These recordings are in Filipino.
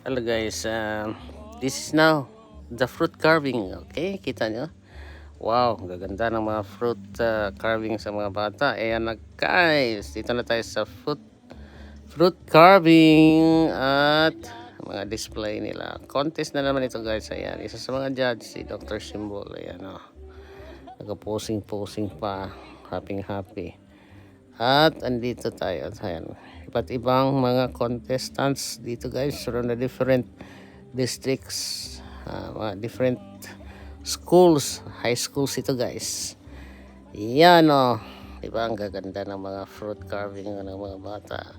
Hello guys, this is now the fruit carving. Okay, kita nyo? Wow, gaganda ng mga fruit carving sa mga bata. Ayan na guys, dito na tayo sa fruit carving at mga display nila. Contest na naman ito guys. Ayan, isa sa mga judge si Dr. Symbol. Ayan o, nag-posing pa, happy. At andito tayo. Ayan, iba't ibang mga contestants dito guys from the different districts, mga different schools, high schools ito guys. Yan o, diba ang gaganda ng mga fruit carving ng mga bata.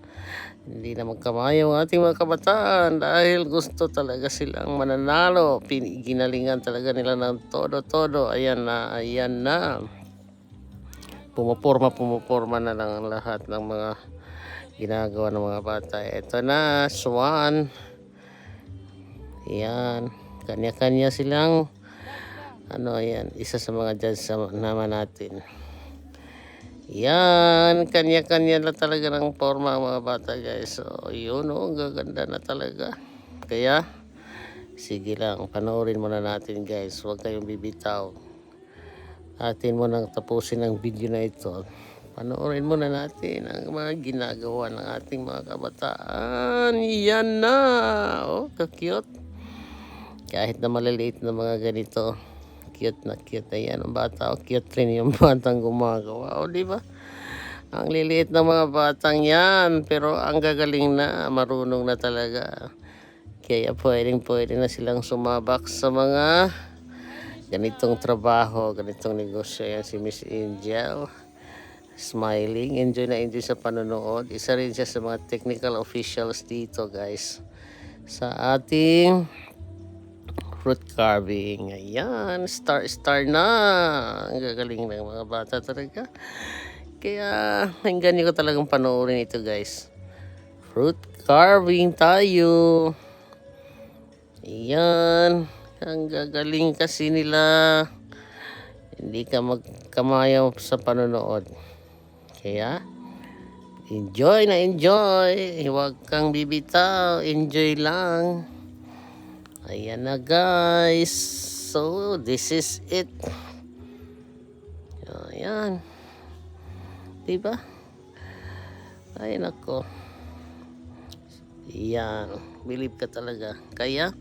Hindi na magkamayo ang ating mga kabataan dahil gusto talaga silang mananalo. Ginalingan talaga nila ng todo. Ayan na. Pumuporma na lang ang lahat ng mga ginagawa ng mga bata. Ito na, swan. Yan, kanya-kanya silang yan, isa sa mga judge naman natin. Yan, kanya-kanya na talaga ng forma ang mga bata guys. So yun ang gaganda na talaga. Kaya sige lang, panoorin muna natin guys, huwag kayong bibitaw. Atin mo nang tapusin ang video na ito, panoorin muna natin ang mga ginagawa ng ating mga kabataan. Yan na, oh, ka-cute. Kahit na maliliit na mga ganito, cute na yan ang bata. O, cute rin yung batang gumagawa. O, di ba? Ang liliit na mga batang yan, pero ang gagaling na, marunong na talaga. Kaya pwede na silang sumabak sa mga ganitong trabaho, ganitong negosyo. Yan si Miss Angel, smiling, enjoy sa panonood. Isa rin siya sa mga technical officials dito guys sa ating fruit carving. Ayan, star na. Ang gagaling ng mga bata talaga. Kaya hanggang ko talagang panoorin ito guys. Fruit carving tayo. Ayan, ang gagaling kasi nila. Hindi ka magkamayaw sa panonood. Kaya enjoy. Huwag kang bibitaw, enjoy lang. Ayan na guys. So this is it. Ayan, diba? Ay nako. Yan, believe ka talaga. Kaya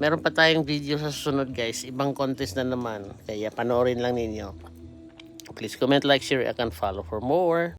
meron pa tayong video sa susunod guys, ibang contest na naman. Kaya panoorin lang ninyo. Please comment, like, share, and follow for more.